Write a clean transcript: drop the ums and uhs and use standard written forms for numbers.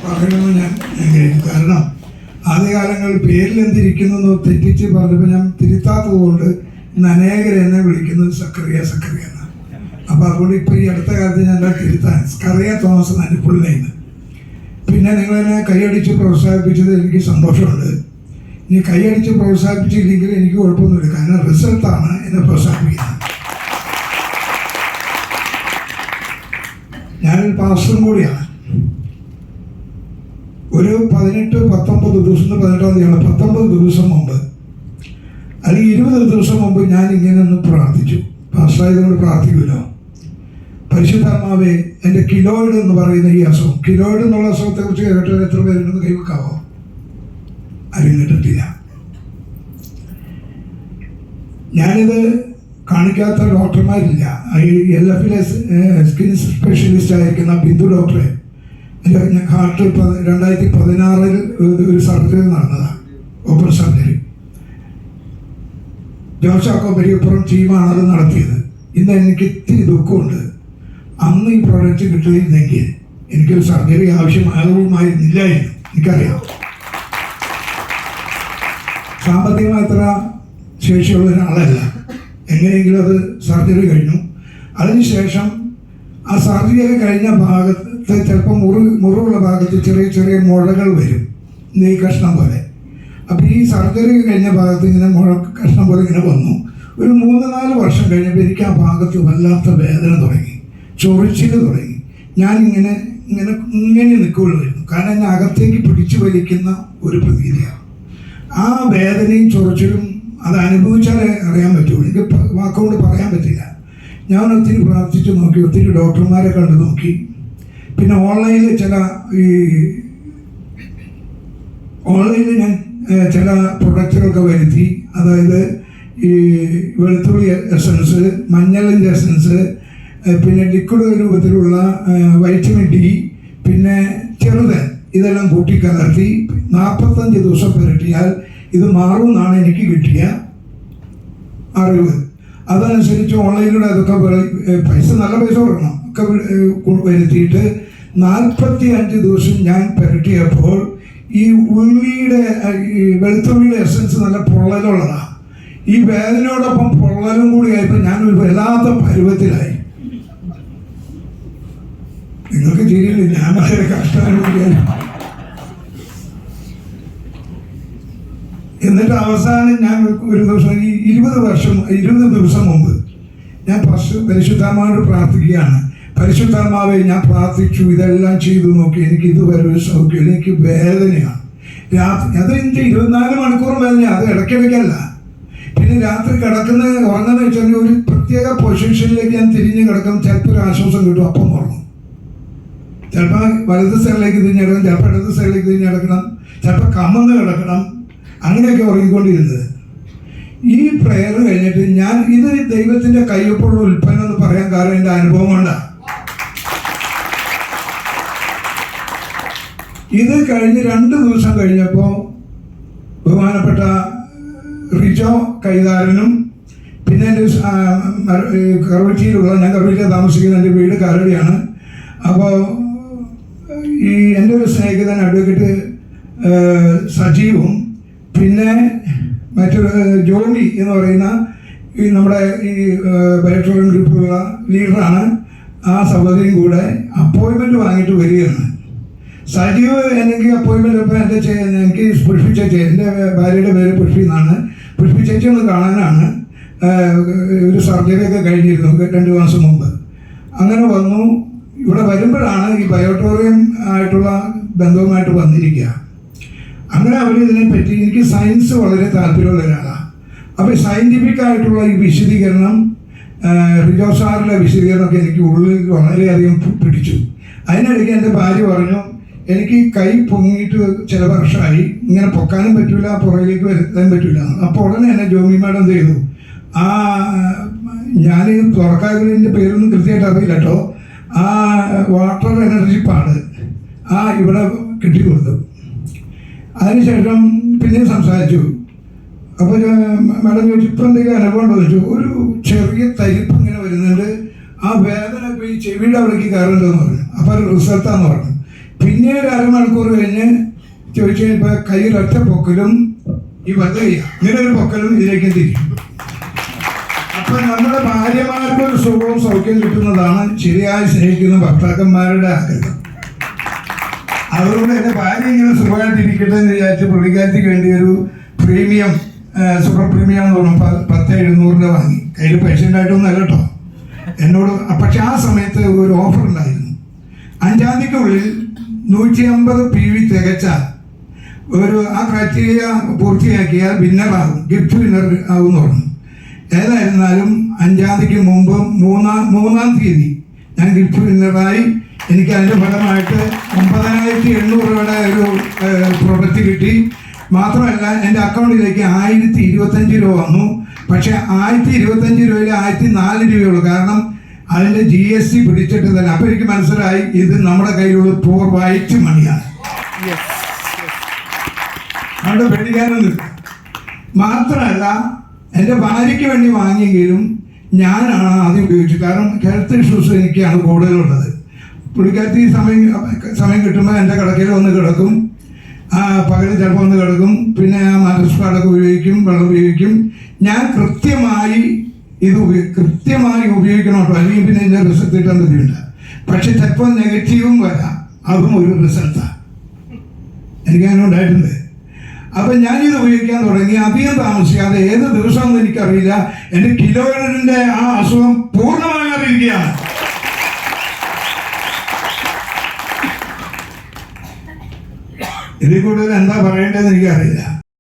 പറയണമെന്ന് ഞാൻ ആഗ്രഹിക്കുന്നു. കാരണം ആദ്യകാലങ്ങളിൽ പേരിൽ എന്തിരിക്കുന്നു തെറ്റിച്ച് പറഞ്ഞപ്പോൾ ഞാൻ തിരുത്താത്തത് കൊണ്ട് ഇന്ന് അനേകർ എന്നെ വിളിക്കുന്നത് സക്കറിയ സക്കറിയ എന്നാണ്. അപ്പോൾ അതുകൊണ്ട് ഇപ്പോൾ ഈ അടുത്ത കാലത്ത് ഞാൻ തിരുത്താൻ സ്കറിയ തോമസ് എന്നാണ് ഫുൾ നെയിം. പിന്നെ നിങ്ങളെന്നെ കൈയടിച്ച് പ്രോത്സാഹിപ്പിച്ചത് എനിക്ക് സന്തോഷമുണ്ട്. ഇനി കൈയടിച്ച് പ്രോത്സാഹിപ്പിച്ചില്ലെങ്കിൽ എനിക്ക് കുഴപ്പമൊന്നുമില്ല, കാരണം റിസൾട്ടാണ് എന്നെ പ്രോത്സാഹിപ്പിക്കുന്നത്. ഞാനൊരു പാസ്റ്ററും കൂടിയാണ്. ഒരു 18-19 ദിവസം, 18-ാം തീയതിയാണ്, 19 ദിവസം മുമ്പ് അല്ലെങ്കിൽ 20 ദിവസം മുമ്പ് ഞാൻ ഇങ്ങനെ ഒന്ന് പ്രാർത്ഥിച്ചു. പാസ്റ്ററായതുകൊണ്ട് പ്രാർത്ഥിക്കുമല്ലോ. പരിശുദ്ധാത്മാവേ, എൻ്റെ കിലോയിഡ് എന്ന് പറയുന്ന ഈ അസുഖം, കിലോയിഡ് എന്നുള്ള അസുഖത്തെ കുറിച്ച് കേട്ടത് എത്ര പേരുണ്ടെന്ന് കൈവെക്കാവോ? ആരും കേട്ടിട്ടില്ല. ഞാനിത് കാണിക്കാത്ത ഡോക്ടർമാരില്ല. LF-ലെ സ്കിൻ സ്പെഷ്യലിസ്റ്റ് ആയിരിക്കുന്ന ബിന്ദു ഡോക്ടറെ, എൻ്റെ ഹാർട്ട് 2016 ഒരു സർജറി നടന്നതാണ്, ഓപ്പൺ സർജറി. ജോഷാക്കോ പെരിയപ്പുറം ടീമാണ് അത് നടത്തിയത്. ഇന്ന് എനിക്ക് ഇത്തിരി ദുഃഖമുണ്ട്. അന്ന് ഈ പ്രൊഡക്റ്റ് കിട്ടിയിരുന്നെങ്കിൽ എനിക്കൊരു സർജറി ആവശ്യമായിരുന്നില്ലായിരുന്നു. എനിക്കറിയാം സാമ്പത്തികമായി അത്ര ശേഷിയുള്ള ഒരാളല്ല. എങ്ങനെയെങ്കിലും അത് സർജറി കഴിഞ്ഞു. അതിനുശേഷം ആ സർജറി കഴിഞ്ഞ ഭാഗത്ത് ചിലപ്പോൾ മുറിവുള്ള ഭാഗത്ത് ചെറിയ ചെറിയ മുഴകൾ വരും, നെയ് കഷ്ണം പോലെ. അപ്പോൾ ഈ സർജറി കഴിഞ്ഞ ഭാഗത്ത് ഇങ്ങനെ മുഴ കഷ്ണം പോലെ ഇങ്ങനെ വന്നു. ഒരു 3-4 വർഷം കഴിഞ്ഞപ്പോൾ എനിക്ക് ആ ഭാഗത്ത് വല്ലാത്ത വേദന തുടങ്ങി, ചൊറിച്ചിൽ തുടങ്ങി. ഞാനിങ്ങനെ ഇങ്ങനെ ഇങ്ങനെ നിൽക്കുകയുള്ളായിരുന്നു. കാരണം എന്നെ അകത്തേക്ക് പിടിച്ചു വലിക്കുന്ന ഒരു പ്രതീതിയാണ്. ആ വേദനയും ചൊറിച്ചിലും അത് അനുഭവിച്ചാലേ അറിയാൻ പറ്റുള്ളൂ. എനിക്ക് വാക്കുകൊണ്ട് പറയാൻ പറ്റില്ല. ഞാൻ ഒത്തിരി പ്രാർത്ഥിച്ചു നോക്കി, ഒത്തിരി ഡോക്ടർമാരെ കണ്ടു നോക്കി. പിന്നെ ഓൺലൈനിൽ ഞാൻ ചില പ്രൊഡക്റ്റുകളൊക്കെ വരുത്തി. അതായത് ഈ വെളുത്തുള്ളി എസൻസ്, മഞ്ഞളിൻ്റെ എസൻസ്, പിന്നെ ലിക്വിഡ് രൂപത്തിലുള്ള വൈറ്റമിൻ D, പിന്നെ ചെറുതൻ, ഇതെല്ലാം കൂട്ടിക്കലർത്തി 45 ദിവസം പുരട്ടിയാൽ ഇത് മാറുമെന്നാണ് എനിക്ക് കിട്ടിയ അറിവ്. അതനുസരിച്ച് ഓൺലൈനിലൂടെ അതൊക്കെ പൈസ, നല്ല പൈസ കൊടുക്കണം, ഒക്കെ വരുത്തിയിട്ട് 45 ദിവസം ഞാൻ പുരട്ടിയപ്പോൾ ഈ ഉള്ളിയുടെ ഈ വെളുത്തുള്ളിയുടെ എസൻസ് നല്ല പൊള്ളലുള്ളതാണ്. ഈ വേദനയോടൊപ്പം പൊള്ളലും കൂടി ആയപ്പോൾ ഞാൻ ഒരു വല്ലാത്ത പരുവത്തിലായി. നിങ്ങൾക്ക് ശരിയല്ലേ, ഞാൻ വളരെ കഷ്ടമാണ്. എന്നിട്ട് അവസാനം ഞാൻ ഒരു ദിവസം, ഈ 20 ദിവസം മുമ്പ് ഞാൻ പരിശുദ്ധാത്മാവോട് പ്രാർത്ഥിക്കുകയാണ്. പരിശുദ്ധാത്മാവെ, ഞാൻ പ്രാർത്ഥിച്ചു, ഇതെല്ലാം ചെയ്തു നോക്കി, എനിക്ക് ഇതുവരെ ഒരു സൗഖ്യം, എനിക്ക് വേദനയാണ്. രാത്രി അത് എനിക്ക് 24 മണിക്കൂർ വേദനയാണ്, അത് ഇടയ്ക്കിടയ്ക്കല്ല. പിന്നെ രാത്രി ഉറങ്ങുന്ന വെച്ചാൽ ഒരു പ്രത്യേക പൊസിഷനിലേക്ക് ഞാൻ തിരിഞ്ഞ് കിടക്കും. ചിലപ്പോൾ ഒരു ആശ്വാസം കിട്ടും, അപ്പം ഉറങ്ങും. ചിലപ്പോൾ വലത് സൈഡിലേക്ക് തിരിഞ്ഞെടുക്കണം, ചിലപ്പോൾ ഇടത് സൈഡിലേക്ക് തിരിഞ്ഞെടുക്കണം, ചിലപ്പോൾ കമന്ന് കിടക്കണം. അങ്ങനെയൊക്കെ ഉറങ്ങിക്കൊണ്ടിരുന്നത്. ഈ പ്രയർ കഴിഞ്ഞിട്ട് ഞാൻ ഇത് ദൈവത്തിൻ്റെ കയ്യൊപ്പുള്ള ഉൽപ്പന്നം എന്ന് പറയാൻ കാരണം എൻ്റെ അനുഭവം കൊണ്ടാണ്. ഇത് കഴിഞ്ഞ് 2 ദിവസം കഴിഞ്ഞപ്പോൾ ബഹുമാനപ്പെട്ട റിജോ കൈതാരനും, പിന്നെ എൻ്റെ കറുവച്ചിയിലുള്ള, ഞാൻ കറുവച്ചിയിൽ താമസിക്കുന്ന എൻ്റെ വീട് കരടിയാണ്. അപ്പോൾ ഈ എൻ്റെ ഒരു സ്നേഹിതൻ അഡ്വക്കേറ്റ് സജീവും, പിന്നെ മറ്റൊരു ജോണി എന്ന് പറയുന്ന ഈ നമ്മുടെ ഈ ബയോട്രോൺ ഗ്രൂപ്പിലുള്ള ലീഡറാണ്, ആ സഹോദരിയും കൂടെ അപ്പോയിൻമെൻറ്റ് വാങ്ങിയിട്ട് വരികയാണ്. സജീവ് എനിക്ക് അപ്പോയിൻമെൻറ്റ് ഇപ്പോൾ എനിക്ക് പുഷ്പി ചേച്ചി, എൻ്റെ ഭാര്യയുടെ പേര് പുഷ്പി എന്നാണ്, പുഷ്പി ചേച്ചി ഒന്ന് കാണാനാണ്. ഒരു സർജറിയൊക്കെ കഴിഞ്ഞിരുന്നു 2 മാസം മുമ്പ്. അങ്ങനെ വന്നു. ഇവിടെ വരുമ്പോഴാണ് ഈ ബയോട്ടോറിയം ആയിട്ടുള്ള ബന്ധവുമായിട്ട് വന്നിരിക്കുക. അങ്ങനെ അവർ ഇതിനെപ്പറ്റി, എനിക്ക് സയൻസ് വളരെ താല്പര്യമുള്ള ഒരാളാണ്. അപ്പോൾ സയൻറ്റിഫിക് ആയിട്ടുള്ള ഈ വിശദീകരണം, റിജോ സാറിൻ്റെ വിശദീകരണമൊക്കെ എനിക്ക് ഉള്ളിൽ വളരെയധികം പിടിച്ചു. അതിനിടയ്ക്ക് എൻ്റെ ഭാര്യ പറഞ്ഞു, എനിക്ക് കൈ പൊങ്ങിയിട്ട് ചില വർഷമായി, ഇങ്ങനെ പൊക്കാനും പറ്റില്ല, പുറകിലേക്ക് വരുത്താൻ പറ്റില്ല. അപ്പോൾ ഉടനെ എന്നെ ജോമി മാഡം എന്ത് ചെയ്തു, ഞാൻ തുറക്കാതിൻ്റെ പേരൊന്നും കൃത്യമായിട്ട് അറിയില്ല കേട്ടോ, ആ വാട്ടർ എനർജി പാട് ഇവിടെ കിട്ടിക്കൊടുത്തു. അതിനുശേഷം പിന്നെ സംസാരിച്ചു. അപ്പോൾ മാഡം ചോദിച്ചു, ഇപ്പം എന്തെങ്കിലും അനുഭവം ഉണ്ടോ ചോദിച്ചു. ഒരു ചെറിയ തരിപ്പ് ഇങ്ങനെ വരുന്നുണ്ട്, ആ വേദന ഇപ്പോൾ ഈ ചെവിയുടെ അവിടേക്ക് കയറുന്നുണ്ടെന്ന് പറഞ്ഞു. അപ്പോൾ അത് റിസൾട്ടാന്ന് പറഞ്ഞു. പിന്നീട് അരമണിക്കൂർ കഴിഞ്ഞ് ചോദിച്ചു കഴിഞ്ഞപ്പോൾ കയ്യിലൊറ്റ പൊക്കലും ഈ വെറുതെ ഇങ്ങനെ ഒരു പൊക്കലും ഇതിലേക്ക് തിരിക്കും. അപ്പൊ നമ്മുടെ ഭാര്യമാർക്ക് ഒരു സുഖവും സൗഖ്യം കിട്ടുന്നതാണ് ശരിയായി സ്നേഹിക്കുന്ന ഭർത്താക്കന്മാരുടെ ആഗ്രഹം. അതുകൊണ്ട് എൻ്റെ ഭാര്യ ഇങ്ങനെ സുഖമായിട്ടിരിക്കട്ടെ എന്ന് വിചാരിച്ച് പുള്ളിക്കാരത്തിക്ക് വേണ്ടി ഒരു പ്രീമിയം സൂപ്പർ പ്രീമിയം എന്ന് പറഞ്ഞാൽ 10,700 വാങ്ങി. കയ്യിൽ പൈസ ഉണ്ടായിട്ടൊന്നും അല്ല കേട്ടോ എന്നോട്. പക്ഷെ ആ സമയത്ത് ഒരു ഓഫർ ഉണ്ടായിരുന്നു. 5-ാം തീയതിക്കുള്ളിൽ 150 PV തികച്ചാൽ ആ ക്രൈറ്റീരിയ പൂർത്തിയാക്കിയാൽ വിന്നറാകും, ഗിഫ്റ്റ് വിന്നർ ആകും എന്ന് പറഞ്ഞു. ഏതായിരുന്നാലും 5-ാം തീയതിക്ക് മുമ്പ് 3-ാം തീയതി ഞാൻ ഗിഫ്റ്റ് വിന്നറായി. എനിക്ക് അതിൻ്റെ ഫലമായിട്ട് 9,800 രൂപയുടെ ഒരു പ്രൊഡക്റ്റ് കിട്ടി. മാത്രമല്ല എൻ്റെ അക്കൗണ്ടിലേക്ക് 1,025 രൂപ വന്നു. പക്ഷേ 1,025 രൂപയിൽ 1,004 രൂപയുള്ളൂ. കാരണം അതിൻ്റെ GST പിടിച്ചിട്ട് തന്നെ. അപ്പോൾ എനിക്ക് മനസ്സിലായി ഇത് നമ്മുടെ കയ്യിലുള്ള പൂർ വൈറ്റ് മണിയാണ്. അവിടെ പേടിക്കാനൊന്നും. മാത്രമല്ല എൻ്റെ ഭാര്യയ്ക്ക് വേണ്ടി വാങ്ങിയെങ്കിലും ഞാനാണ് ആദ്യം ഉപയോഗിച്ചത്. കാരണം ഹെൽത്ത് ഇഷ്യൂസ് എനിക്കാണ് കൂടുതലുള്ളത്. പുള്ളിക്കാരത്തി സമയം കിട്ടുമ്പോൾ എൻ്റെ കിടക്കയിൽ വന്ന് കിടക്കും, പകൽ ചിലപ്പോൾ ഒന്ന് കിടക്കും. പിന്നെ മാട്രസ് പാടൊക്കെ ഉപയോഗിക്കും, വെള്ളം ഉപയോഗിക്കും. ഞാൻ കൃത്യമായി ഉപയോഗിക്കണം കേട്ടോ, അല്ലെങ്കിൽ പിന്നെ ഇതിൻ്റെ റിസൾട്ട് കിട്ടാൻ ബുദ്ധിമുട്ട്. പക്ഷെ ചിലപ്പോൾ നെഗറ്റീവും വരാം, അതും ഒരു റിസൾട്ടാണ്. എനിക്കങ്ങനെ ഉണ്ടായിട്ടുണ്ട്. അപ്പം ഞാനിത് ഉപയോഗിക്കാൻ തുടങ്ങി. അധികം താമസിക്കാതെ ഏത് ദിവസമെന്ന് എനിക്കറിയില്ല, എൻ്റെ കിലോയിൻ്റെ ആ അസുഖം പൂർണ്ണമായി അറിയുകയാണ്. ഇതിൽ കൂടുതൽ എന്താ പറയേണ്ടതെന്ന് എനിക്കറിയില്ല.